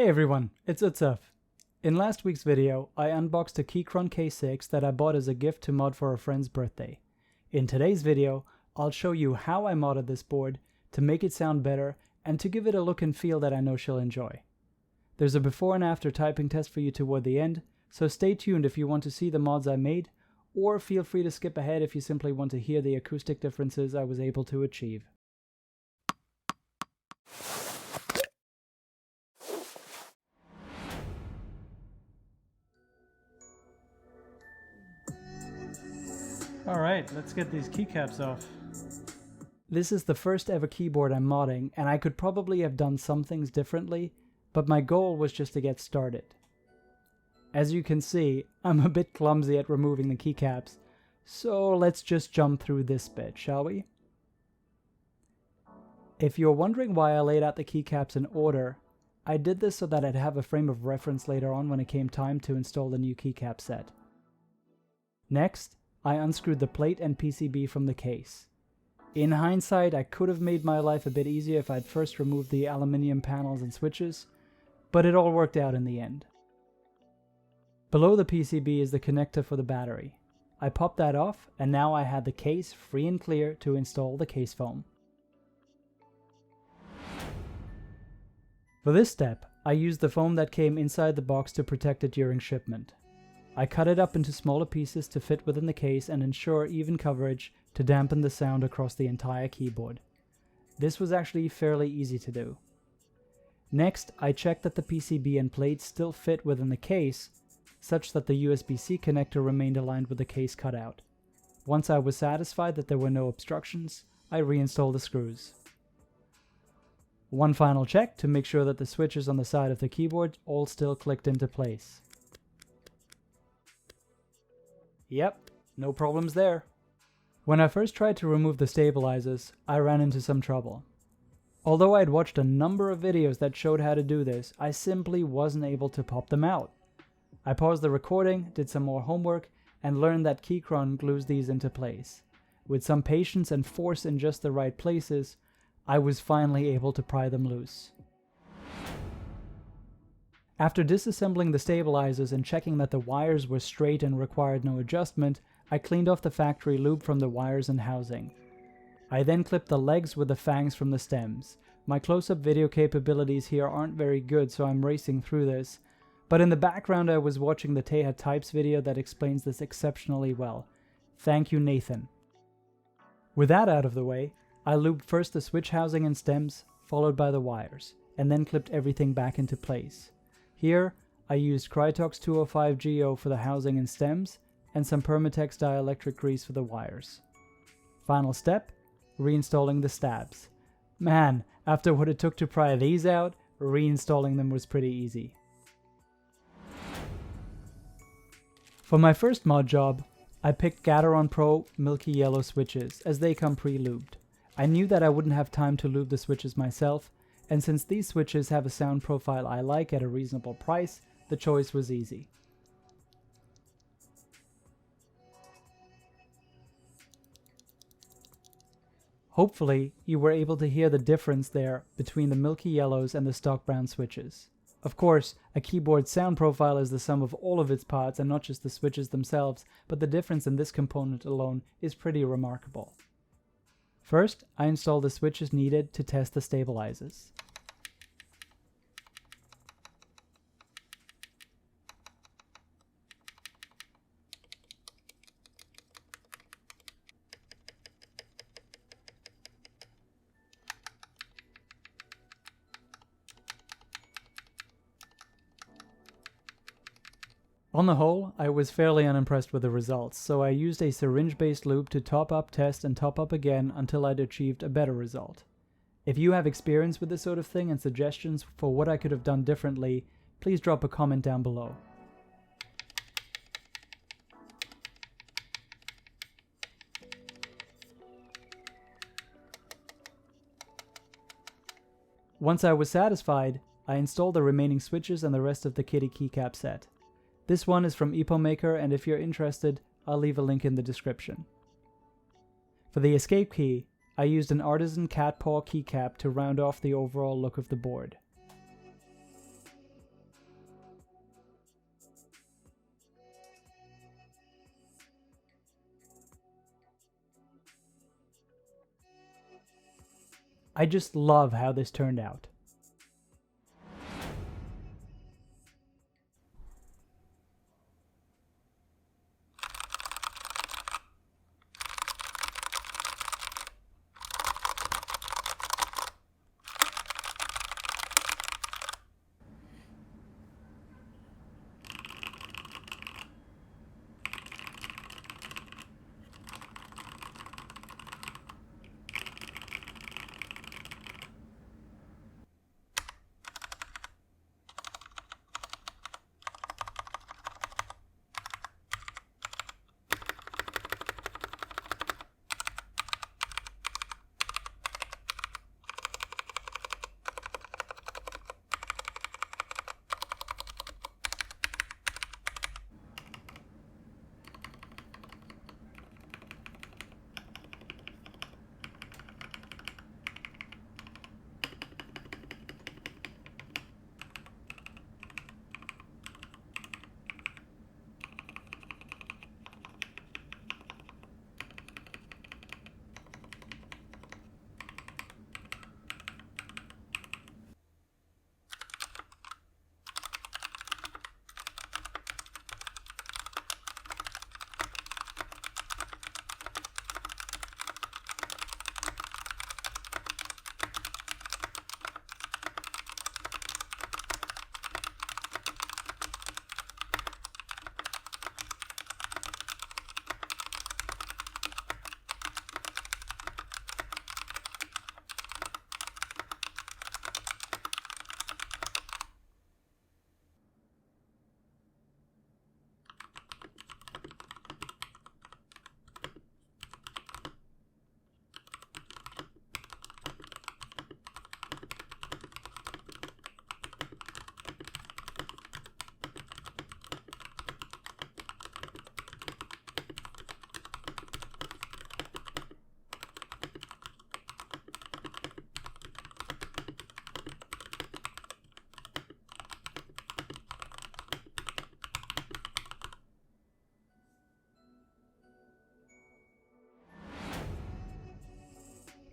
Hey everyone, it's Utsav. In last week's video, I unboxed a Keychron K6 that I bought as a gift to mod for a friend's birthday. In today's video, I'll show you how I modded this board to make it sound better and to give it a look and feel that I know she'll enjoy. There's a before and after typing test for you toward the end, so stay tuned if you want to see the mods I made, or feel free to skip ahead if you simply want to hear the acoustic differences I was able to achieve. Alright, let's get these keycaps off. This is the first ever keyboard I'm modding, and I could probably have done some things differently, but my goal was just to get started. As you can see, I'm a bit clumsy at removing the keycaps, so let's just jump through this bit, shall we? If you're wondering why I laid out the keycaps in order, I did this so that I'd have a frame of reference later on when it came time to install the new keycap set. Next, I unscrewed the plate and PCB from the case. In hindsight, I could have made my life a bit easier if I'd first removed the aluminium panels and switches, but it all worked out in the end. Below the PCB is the connector for the battery. I popped that off, and now I had the case free and clear to install the case foam. For this step, I used the foam that came inside the box to protect it during shipment. I cut it up into smaller pieces to fit within the case and ensure even coverage to dampen the sound across the entire keyboard. This was actually fairly easy to do. Next, I checked that the PCB and plate still fit within the case, such that the USB-C connector remained aligned with the case cutout. Once I was satisfied that there were no obstructions, I reinstalled the screws. One final check to make sure that the switches on the side of the keyboard all still clicked into place. Yep, no problems there. When I first tried to remove the stabilizers, I ran into some trouble. Although I'd watched a number of videos that showed how to do this, I simply wasn't able to pop them out. I paused the recording, did some more homework, and learned that Keychron glues these into place. With some patience and force in just the right places, I was finally able to pry them loose. After disassembling the stabilizers and checking that the wires were straight and required no adjustment, I cleaned off the factory lube from the wires and housing. I then clipped the legs with the fangs from the stems. My close-up video capabilities here aren't very good, so I'm racing through this, but in the background I was watching the Teha Types video that explains this exceptionally well. Thank you, Nathan. With that out of the way, I lubed first the switch housing and stems, followed by the wires, and then clipped everything back into place. Here, I used Krytox 205 GO for the housing and stems, and some Permatex dielectric grease for the wires. Final step, reinstalling the stabs. Man, after what it took to pry these out, reinstalling them was pretty easy. For my first mod job, I picked Gateron Pro Milky Yellow switches, as they come pre-lubed. I knew that I wouldn't have time to lube the switches myself, and since these switches have a sound profile I like at a reasonable price, the choice was easy. Hopefully, you were able to hear the difference there between the milky yellows and the stock brown switches. Of course, a keyboard's sound profile is the sum of all of its parts and not just the switches themselves, but the difference in this component alone is pretty remarkable. First, I installed the switches needed to test the stabilizers. On the whole, I was fairly unimpressed with the results, so I used a syringe-based lube to top up, test, and top up again until I'd achieved a better result. If you have experience with this sort of thing and suggestions for what I could have done differently, please drop a comment down below. Once I was satisfied, I installed the remaining switches and the rest of the kitty keycap set. This one is from EpoMaker, and if you're interested, I'll leave a link in the description. For the escape key, I used an artisan cat paw keycap to round off the overall look of the board. I just love how this turned out.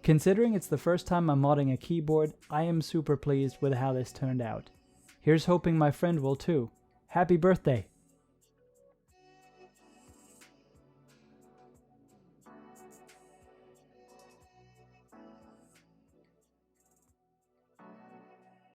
Considering it's the first time I'm modding a keyboard, I am super pleased with how this turned out. Here's hoping my friend will too. Happy birthday!